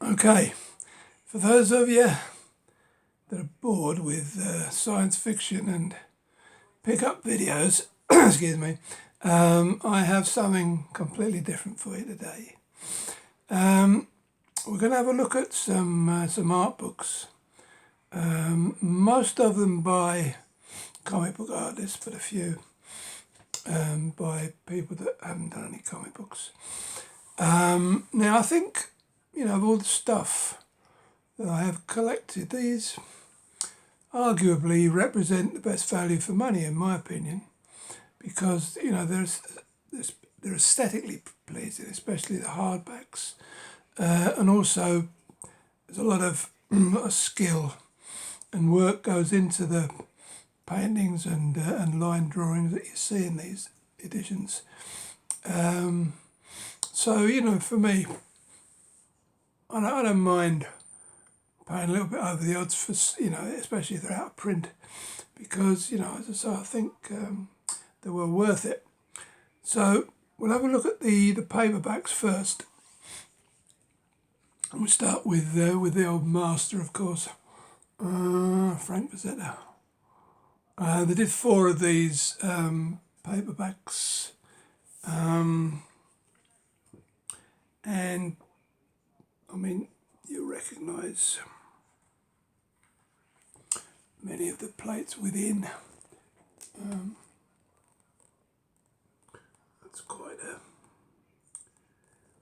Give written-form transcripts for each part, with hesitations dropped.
Okay, for those of you that are bored with science fiction and pick-up videos, excuse me, I have something completely different for you today. We're going to have a look at some art books, most of them by comic book artists, but a few by people that haven't done any comic books. Now, I think, of all the stuff that I have collected, these arguably represent the best value for money, in my opinion, because, they're aesthetically pleasing, especially the hardbacks. And also, there's a lot of skill and work goes into the paintings and line drawings that you see in these editions. So, for me, I don't mind paying a little bit over the odds for, especially if they're out of print, because, as I say, I think they were worth it. So we'll have a look at the paperbacks first. And we'll start with the old master, of course, Frank Frazetta. They did 4 of these paperbacks, and I mean, you recognise many of the plates within. That's quite a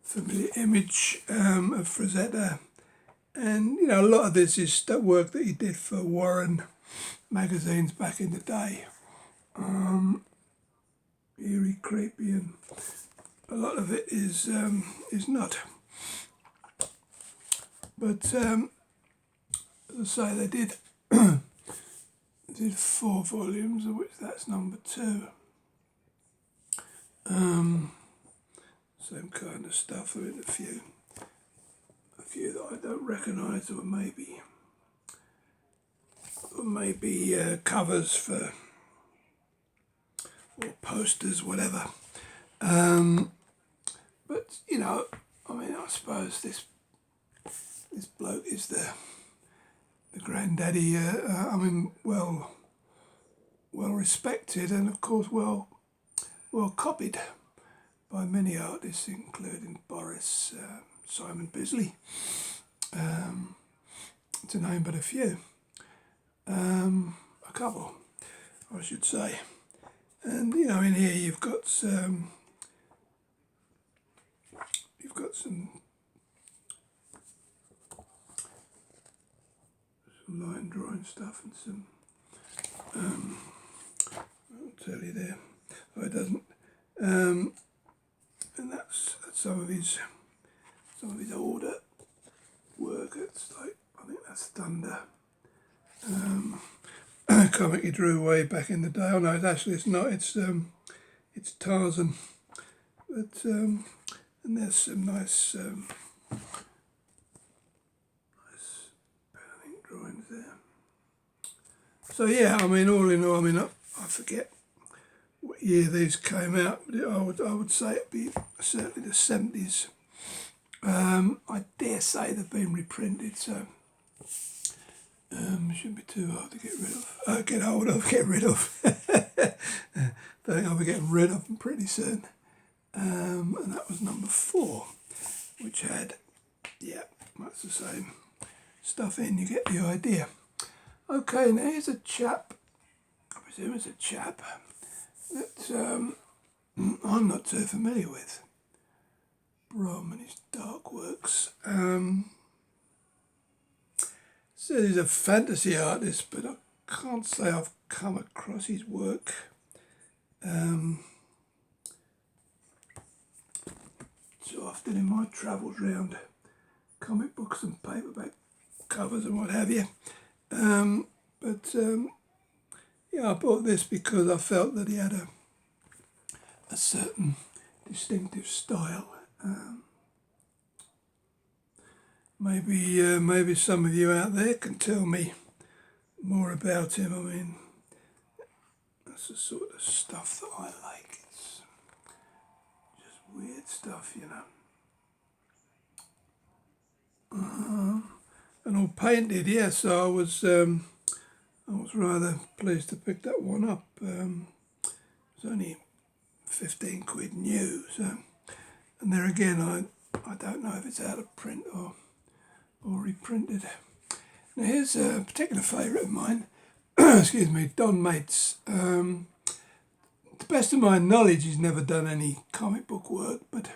familiar image of Frazetta, and a lot of this is work that he did for Warren magazines back in the day. Eerie, creepy, and a lot of it is not. But as I say, they did did 4 volumes, of which that's number 2. Same kind of stuff. There is a few that I don't recognise, or maybe covers for or posters, whatever. But I suppose this bloke is the granddaddy. Well respected, and of course well copied by many artists, including Boris, Simon Bisley, to name but a few. A couple, I should say. And in here you've got some line drawing stuff and some. I'll tell you there. Oh, it doesn't. And that's some of his older work. It's like, I think that's Thunder. A comic he drew way back in the day. Oh no, it's not. It's Tarzan. But and there's some nice pen ink drawings there. So yeah, all in all, I forget what year these came out, but I would say it'd be certainly the 70s. I dare say they've been reprinted, so shouldn't be too hard to get rid of. I think I'll be getting rid of them pretty soon. And that was number 4, which had, that's the same stuff in. You get the idea. Okay, now here's a chap. I presume it's a chap that I'm not too familiar with. Brom and his dark works. Says he's a fantasy artist, but I can't say I've come across his work. So often in my travels round comic books and paperback covers and what have you. I bought this because I felt that he had a certain distinctive style. Maybe some of you out there can tell me more about him. That's the sort of stuff that I like. It's just weird stuff, and all painted. Yeah, so I was rather pleased to pick that one up. It's only 15 quid new. So, and there again, I don't know if it's out of print or reprinted. Now here's a particular favourite of mine. Excuse me, Don Maitz. To the best of my knowledge, he's never done any comic book work, but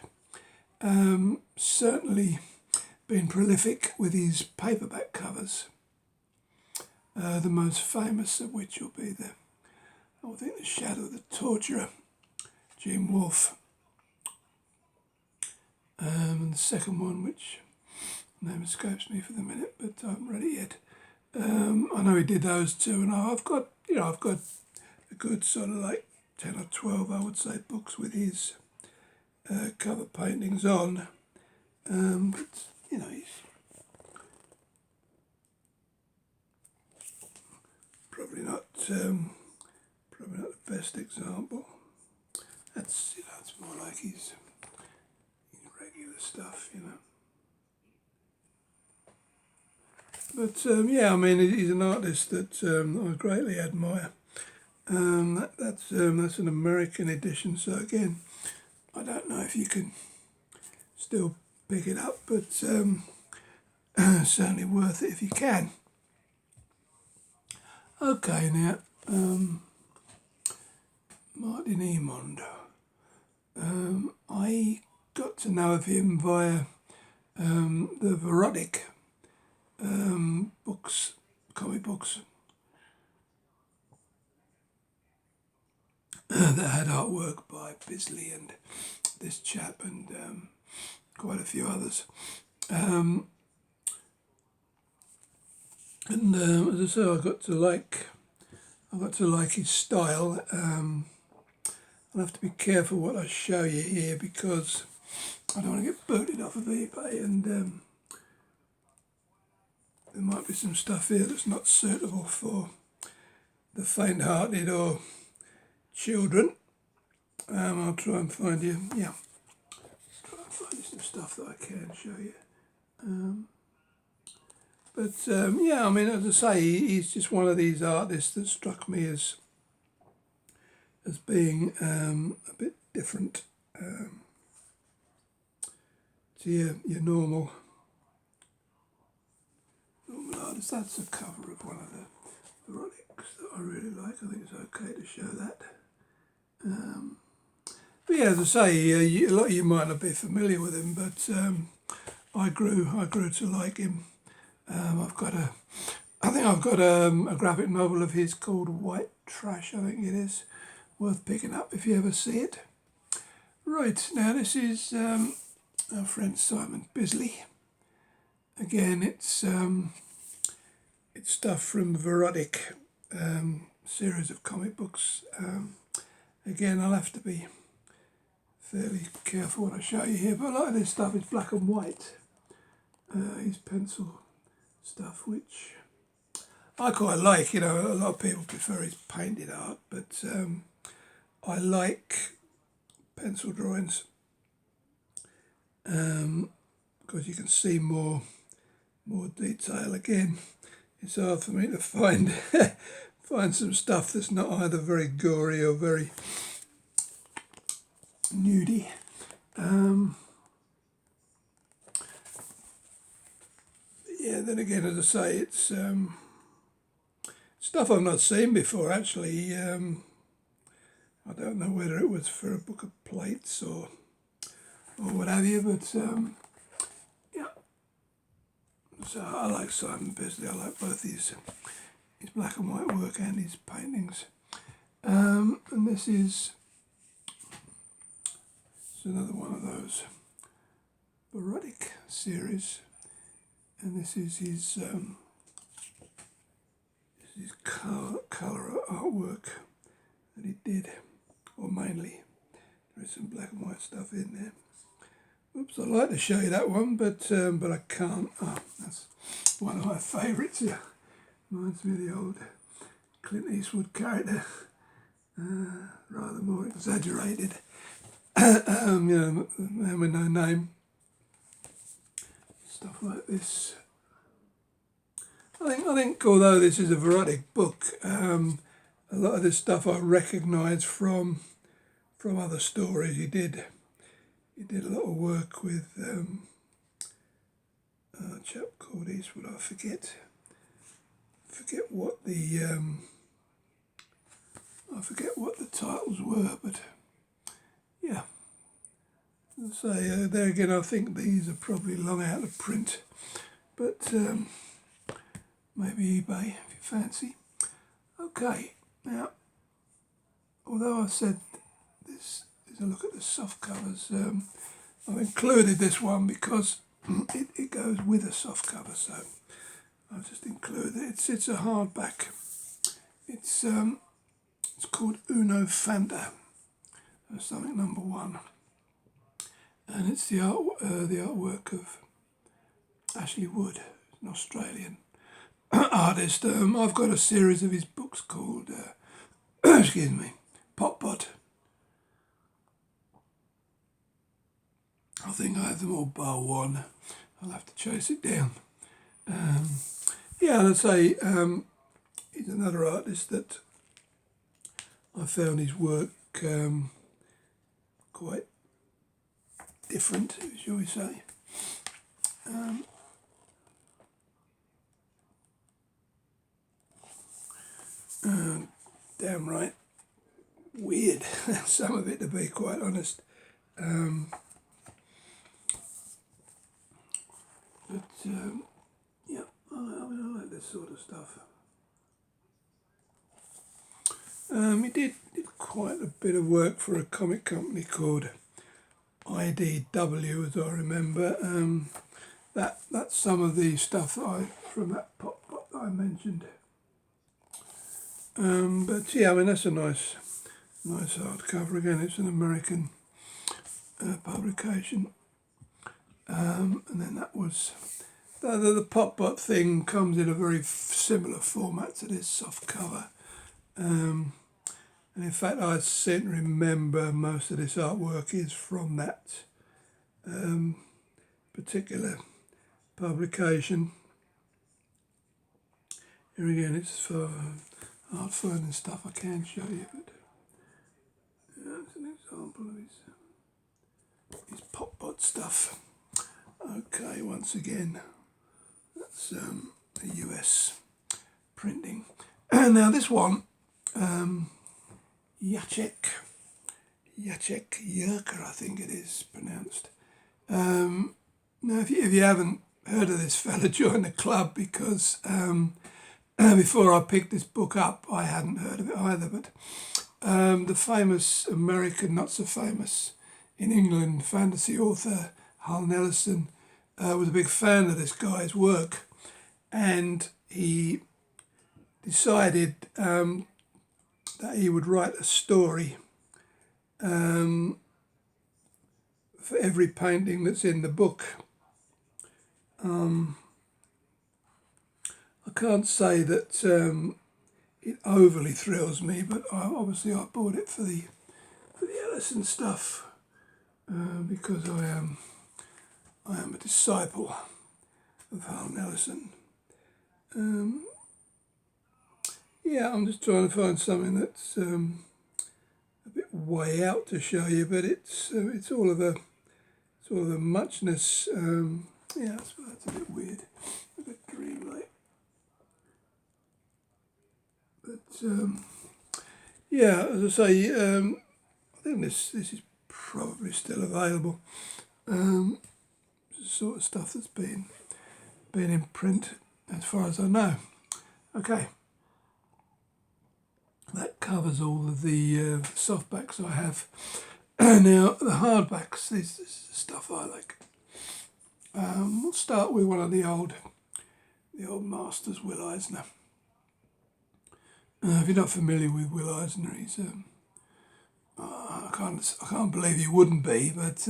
certainly been prolific with his paperback covers. The most famous of which will be the Shadow of the Torturer, Jim Wolfe. And the second one, which name escapes me for the minute, but I haven't read it yet. I know he did those two, and I've got a good sort of like 10 or 12, I would say, books with his cover paintings on. But he's probably not the best example. That's it's more like his regular stuff, But yeah, I mean, he's an artist that I greatly admire. That's an American edition, so again, I don't know if you can still pick it up, but certainly worth it if you can. Okay, now, Martini Mando. I got to know of him via the Verotic books, comic books that had artwork by Bisley and this chap and quite a few others. And as I say, I got to like his style. I'll have to be careful what I show you here because I don't want to get booted off of eBay, and there might be some stuff here that's not suitable for the faint-hearted or children. I'll try and find you, some stuff that I can show you. Yeah, I mean, as I say, he's just one of these artists that struck me as being a bit different to your normal artists. That's a cover of one of the Erotics that I really like. I think it's okay to show that. But yeah, as I say, a lot of you might not be familiar with him, but I grew to like him. I've got a graphic novel of his called White Trash, I think it is. Worth picking up if you ever see it. Right, now this is our friend Simon Bisley. Again, it's stuff from the Verotic series of comic books. Again, I'll have to be fairly careful what I show you here, but a lot of this stuff is black and white. His pencil stuff, which I quite like. A lot of people prefer his painted art, but I like pencil drawings because you can see more detail. Again, it's hard for me to find some stuff that's not either very gory or very nudie. Yeah, then again, as I say, it's stuff I've not seen before, actually. I don't know whether it was for a book of plates or what have you, but yeah. So I like Simon Bisley. I like both his black and white work and his paintings. And this is another one of those Verotic series, and this is his colour artwork that he did, or mainly. There is some black and white stuff in there. Oops, I'd like to show you that one, but I can't. Oh, that's one of my favourites. Yeah, reminds me of the old Clint Eastwood character, rather more exaggerated. The man with no name. Stuff like this. I think although this is a erotic book, a lot of this stuff I recognise from other stories. He did a lot of work with a chap called Eastwood. I forget what the titles were, but yeah. So there again, I think these are probably long out of print, but maybe eBay if you fancy. Okay, now, although I said this is a look at the soft covers, I've included this one because it goes with a soft cover, so I've just included it. It's a hardback. It's called Uno Fanta, something number 1, and it's the artwork of Ashley Wood, an Australian artist. I've got a series of his books called excuse me, Pot. I think I have them all bar one. I'll have to chase it down. Yeah, let's say he's another artist that I found his work quite different, shall we say. Damn right weird, some of it, to be quite honest. Yeah, I like this sort of stuff. He did quite a bit of work for a comic company called IDW, as I remember. That's some of the stuff that from that pop that I mentioned. But yeah, I mean, that's a nice hardcover. Again, it's an American publication. And then that was the pop thing comes in a very similar format to this soft cover. And in fact, I seem to remember most of this artwork is from that particular publication. Here again, it's for hard finding stuff I can show you, but that's an example of his pop stuff. Okay, once again, that's a US printing. And now this one, Jacek Yerker, I think it is pronounced. Now, if you haven't heard of this fella, join the club, because before I picked this book up, I hadn't heard of it either. But the famous American, not so famous in England, fantasy author Hal Nelson was a big fan of this guy's work, and he decided that he would write a story for every painting that's in the book. I can't say that it overly thrills me, but obviously I bought it for the Ellison stuff because I am a disciple of Hal Nelson. Yeah, I'm just trying to find something that's a bit way out to show you, but it's all of a muchness. Yeah, that's a bit weird, a bit dreamlike. But yeah, as I say, I think this is probably still available. It's the sort of stuff that's been in print, as far as I know. Okay. That covers all of the softbacks I have. Now, the hardbacks, this is the stuff I like. We'll start with one of the old masters, Will Eisner. If you're not familiar with Will Eisner, he's I can't believe you wouldn't be, but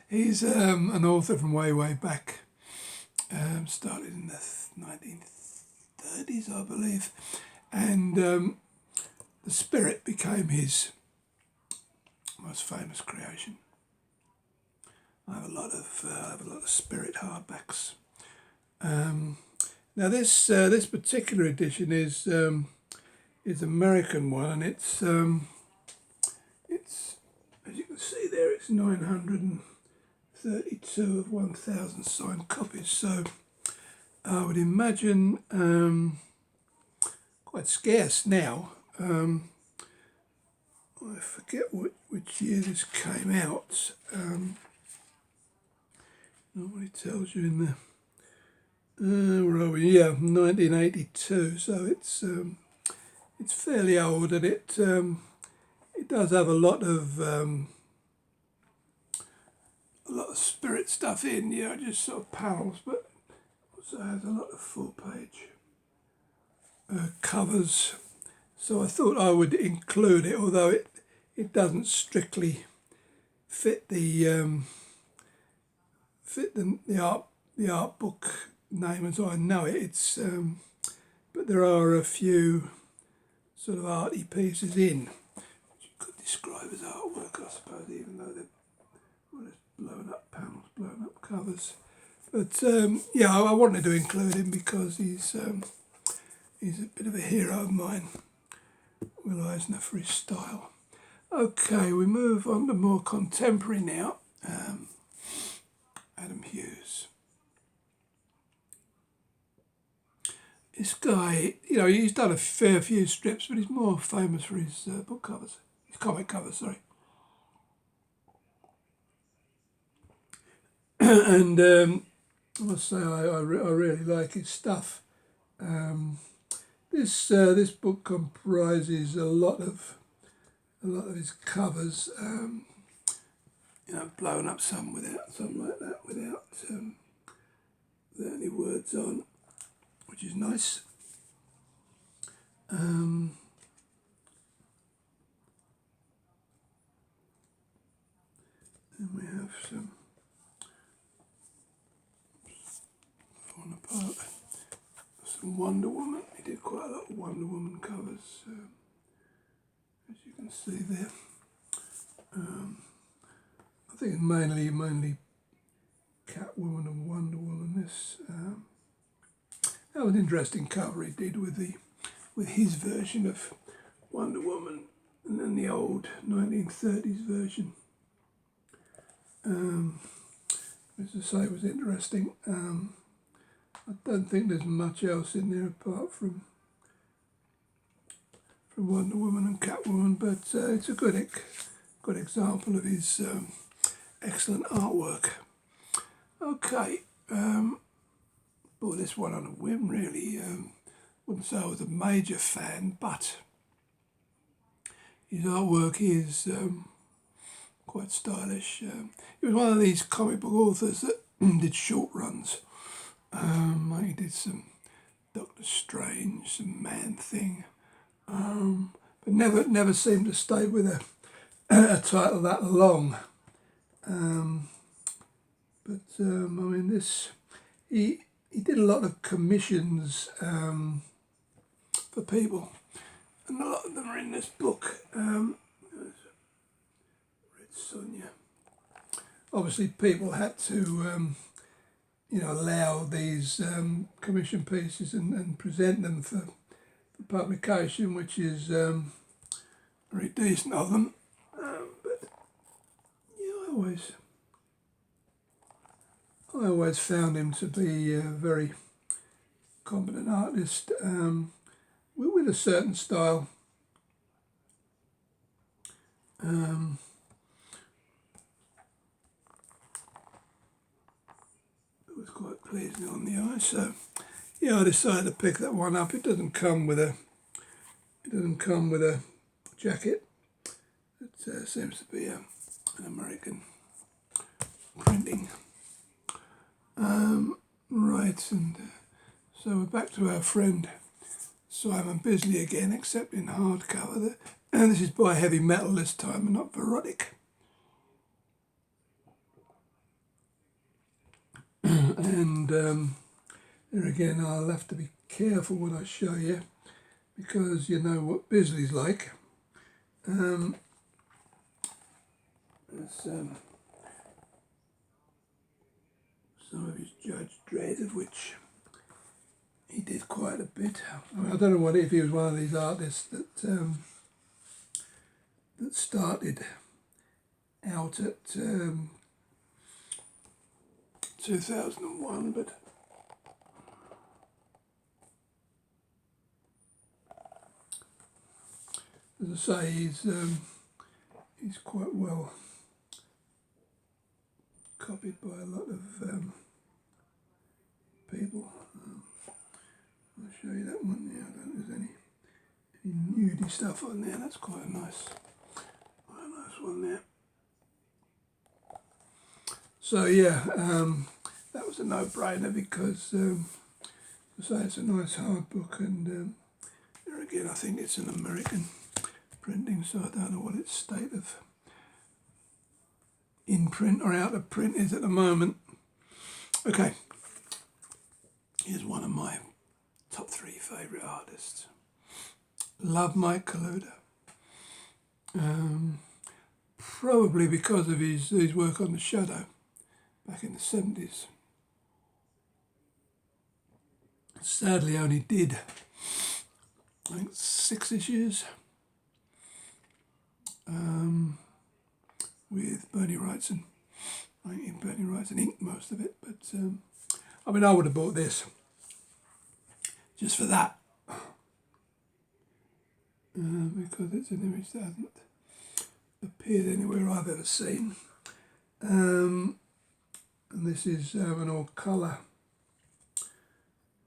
he's an author from way back. Started in the 1930s, I believe, and The Spirit became his most famous creation. I have a lot of Spirit hardbacks, and Now this particular edition is American one, and it's as you can see there, it's 932 of 1,000 signed copies. So I would imagine quite scarce now. I forget which year this came out. Nobody tells you in the. Where are we? Yeah, 1982. So it's fairly old, and it does have a lot of spirit stuff in. Just sort of panels, but also has a lot of full page covers. So I thought I would include it, although it doesn't strictly fit the art book name as I know it. It's but there are a few sort of arty pieces in, which you could describe as artwork, I suppose, even though they're just blown up panels, blown up covers. But yeah, I wanted to include him because he's a bit of a hero of mine, Will Eisner, for his style. Okay, we move on to more contemporary now. Adam Hughes. This guy, he's done a fair few strips, but he's more famous for his book covers, his comic covers, sorry. And I must say, I really like his stuff. This book comprises a lot of his covers. Blown up some like that, without any words on, which is nice. And we have some falling apart. Some Wonder Woman. He did quite a lot of Wonder Woman covers, as you can see there. I think it's mainly Catwoman and Wonder Woman. That was an interesting cover he did with his version of Wonder Woman, and then the old 1930s version. As I say, it was interesting. I don't think there's much else in there apart from Wonder Woman and Catwoman, but it's a good example of his excellent artwork. Okay, bought this one on a whim, really. Wouldn't say I was a major fan, but his artwork is quite stylish. He was one of these comic book authors that did short runs. He did some Doctor Strange, some Man-Thing, but never seemed to stay with a title that long. He did a lot of commissions for people, and a lot of them are in this book. Wrightson. Obviously, people had to allow these commission pieces and present them for publication, which is very decent of them. But I always found him to be a very competent artist with a certain style. It was quite pleasing on the eye, so yeah, I decided to pick that one up. It doesn't come with a jacket. It seems to be an American printing. Right, and so we're back to our friend Simon Bisley again, except in hardcover. And this is by Heavy Metal this time, and not Verotic. And there again, I'll have to be careful when I show you, because you know what Bisley's like. There's some of his Judge Dredd, of which he did quite a bit. I don't know if he was one of these artists that that started out at 2001, but as I say, he's quite well copied by a lot of people. I'll show you that one there. I don't think there's any nudie stuff on there. That's quite a nice one there. So yeah, that was a no-brainer because I say it's a nice hard book, and there again I think it's an American printing, so I don't know what its state of in print or out of print is at the moment. Okay, here's one of my top 3 favourite artists. Love Mike Kaluta. Probably because of his work on the shadow back in the 70s. Sadly only did, I think, 6 issues with Bernie Wrightson. I think Bernie Wrightson inked most of it, but I mean, I would have bought this just for that, because it's an image that hasn't appeared anywhere I've ever seen. And this is an all-colour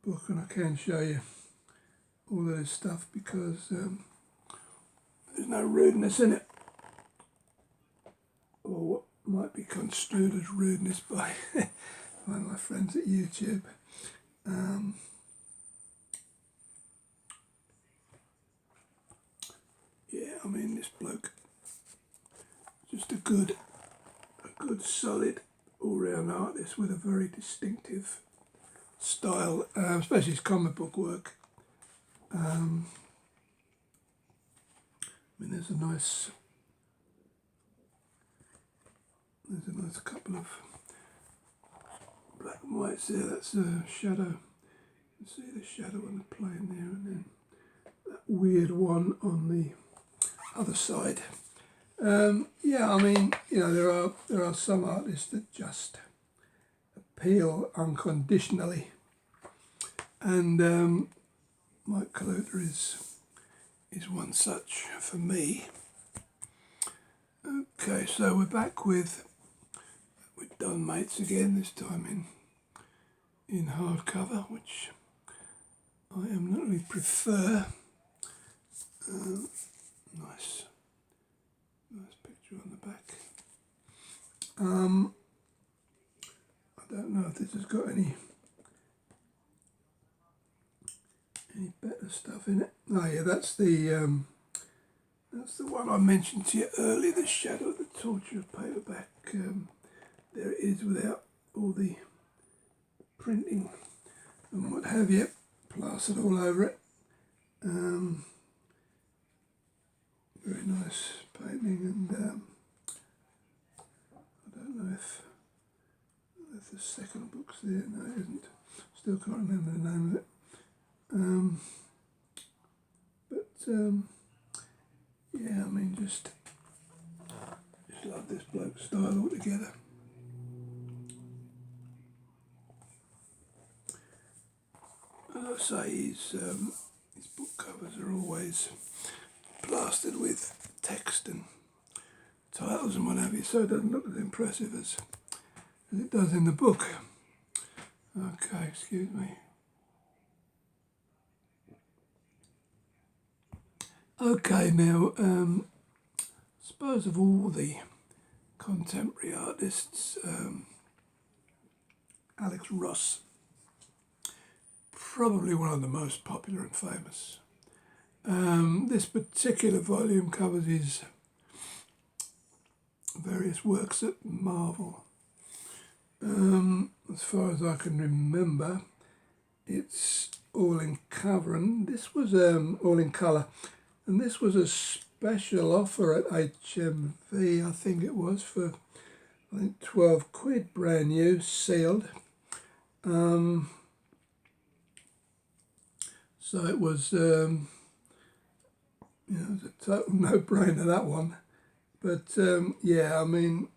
book, and I can show you all of this stuff because there's no rudeness in it, or what might be construed as rudeness by one of my friends at YouTube. Yeah, I mean, this bloke, just a good solid all-round artist with a very distinctive style, especially his comic book work. I mean, there's a nice couple of black and whites there. That's a shadow. You can see the shadow on the plane there, and then that weird one on the other side. Yeah, I mean, you know, there are some artists that just appeal unconditionally, and Mike Kaluta is one such for me. Okay, so we're back with Don Maitz again, this time in hardcover, which I eminently prefer. Nice picture on the back. I don't know if this has got any better stuff in it. Oh yeah, that's the one I mentioned to you earlier, the Shadow of the Torture paperback. There it is without all the printing and what have you, plastered all over it. Very nice painting, and I don't know if the second book's there. No, it isn't. Still can't remember the name of it. Yeah, I mean, just love this bloke's style altogether. As I say, his book covers are always plastered with text and titles and what have you, so it doesn't look as impressive as it does in the book. Okay, excuse me. Okay, now, suppose of all the contemporary artists, Alex Ross, probably one of the most popular and famous. This particular volume covers his various works at Marvel. As far as I can remember, it's all in cover, and this was all in colour. And this was a special offer at HMV, I think it was, for I think £12, brand new, sealed. I So it was, it was a total no-brainer, that one. But yeah, I mean,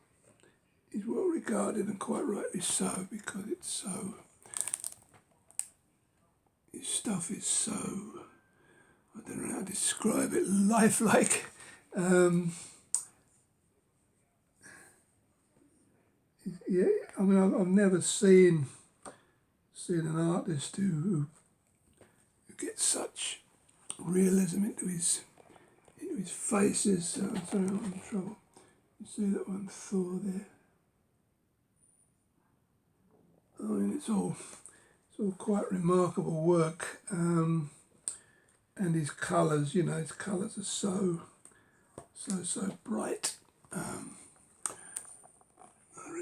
it's well regarded, and quite rightly so, because it's so, his stuff is so, I don't know how to describe it, lifelike. Yeah, I mean, I've never seen an artist who gets such realism into his faces. Sorry, I'm in trouble. You see that one Thor there? I mean, it's all quite remarkable work. And his colours, his colours are so bright. Another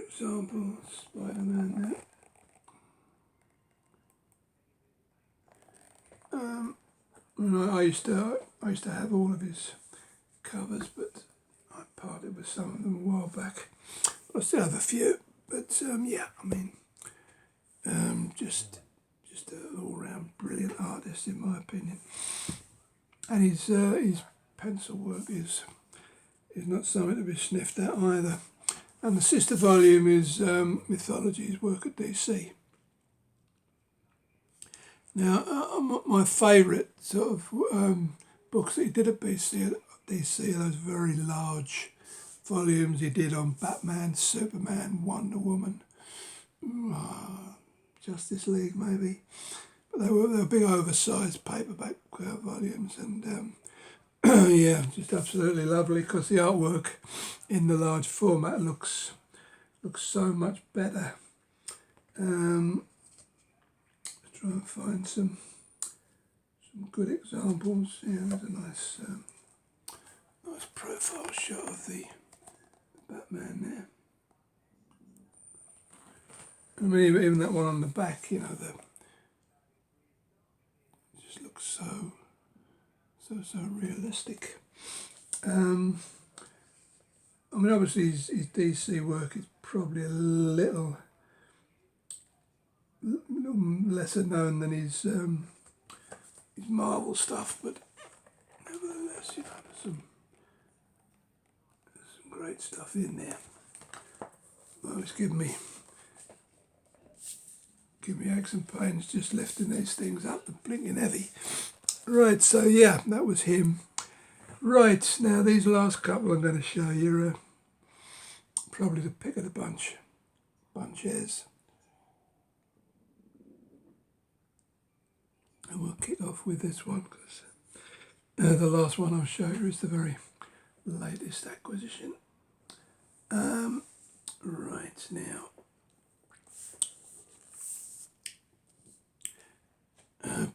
example, Spider-Man there. I used to have all of his covers, but I parted with some of them a while back. I still have a few, but yeah, I mean, just an all-round brilliant artist in my opinion. And his pencil work is not something to be sniffed at either. And the sister volume is Mythology's work at DC. Now, my favourite sort of books that he did at DC are those very large volumes he did on Batman, Superman, Wonder Woman, Justice League maybe. But they were big oversized paperback volumes, and yeah, just absolutely lovely, because the artwork in the large format looks so much better. Try and find some good examples. Yeah, there's a nice profile shot of the Batman there. I mean, even that one on the back, it just looks so realistic. I mean, obviously his DC work is probably a little lesser known than his Marvel stuff, but nevertheless, there's some great stuff in there. Well, it's given me aches and pains just lifting these things up, the blinking heavy. Right, so yeah, that was him. Right, now these last couple I'm going to show you are probably the pick of the bunches. And we'll kick off with this one, because the last one I'll show you is the very latest acquisition. Right, now,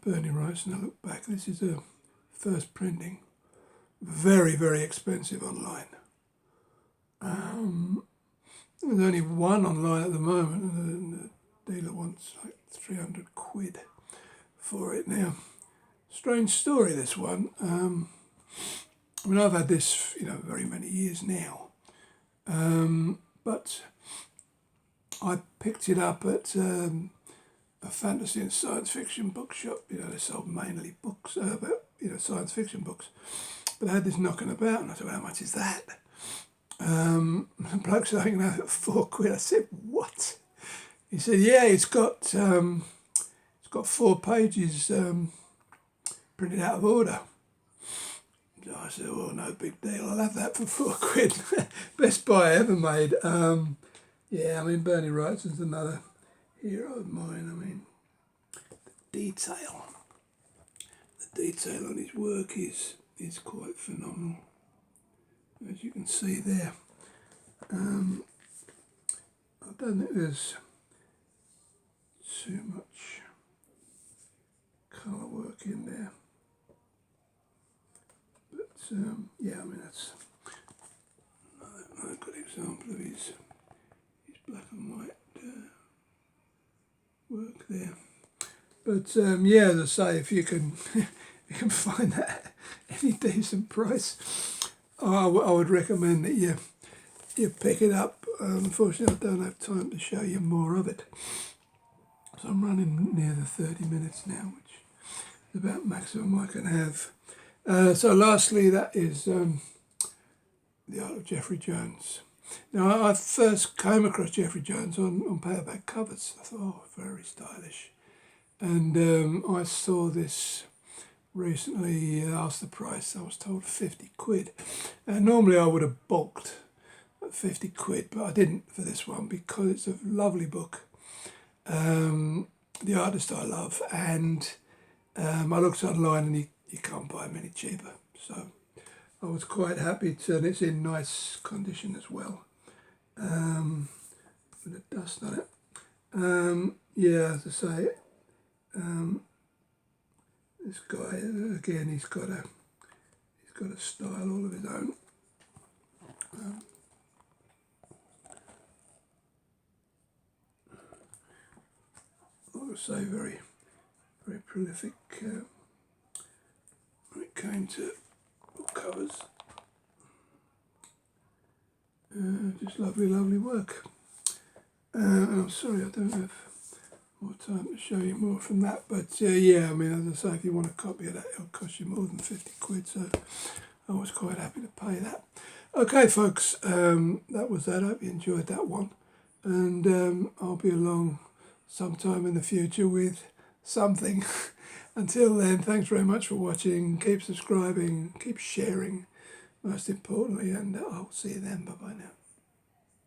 Bernie Wrightson, I look back, this is a first printing, very, very expensive online. There's only one online at the moment, and the dealer wants like 300 quid for it now. Strange story, this one. I mean, I've had this, very many years now, but I picked it up at a fantasy and science fiction bookshop. They sold mainly books, science fiction books. But I had this knocking about, and I thought, how much is that? The bloke said, I can have it for £4. I said, what? He said, yeah, it's got 4 pages printed out of order. So I said, well, no big deal, I'll have that for £4. Best buy I ever made. Yeah, I mean, Bernie Wrightson's another hero of mine. I mean, the detail on his work is quite phenomenal, as you can see there. I don't think there's too much colour work in there, but yeah, I mean, that's another good example of his black and white work there. But yeah, as I say, if you can you can find that at any decent price, I would recommend that you pick it up. Unfortunately, I don't have time to show you more of it, so I'm running near the 30 minutes now, which about maximum I can have. So lastly, that is The Art of Jeffrey Jones. Now, I first came across Jeffrey Jones on paperback covers. I thought, oh, very stylish. And I saw this recently, asked the price, I was told 50 quid. And normally I would have balked at 50 quid, but I didn't for this one because it's a lovely book. The artist I love, and I looked online and you can't buy them any cheaper. So I was quite happy to, and it's in nice condition as well. With the dust on it. Yeah, as I say, this guy again, he's got a style all of his own. I would say very prolific when it came to book covers. Just lovely work. And I'm sorry I don't have more time to show you more from that, but yeah, I mean, as I say, if you want a copy of that, it'll cost you more than 50 quid, so I was quite happy to pay that. Okay, folks, that was that. I hope you enjoyed that one, and I'll be along sometime in the future with something. Until then, thanks very much for watching. Keep subscribing, keep sharing, most importantly, and I'll see you then. Bye-bye now.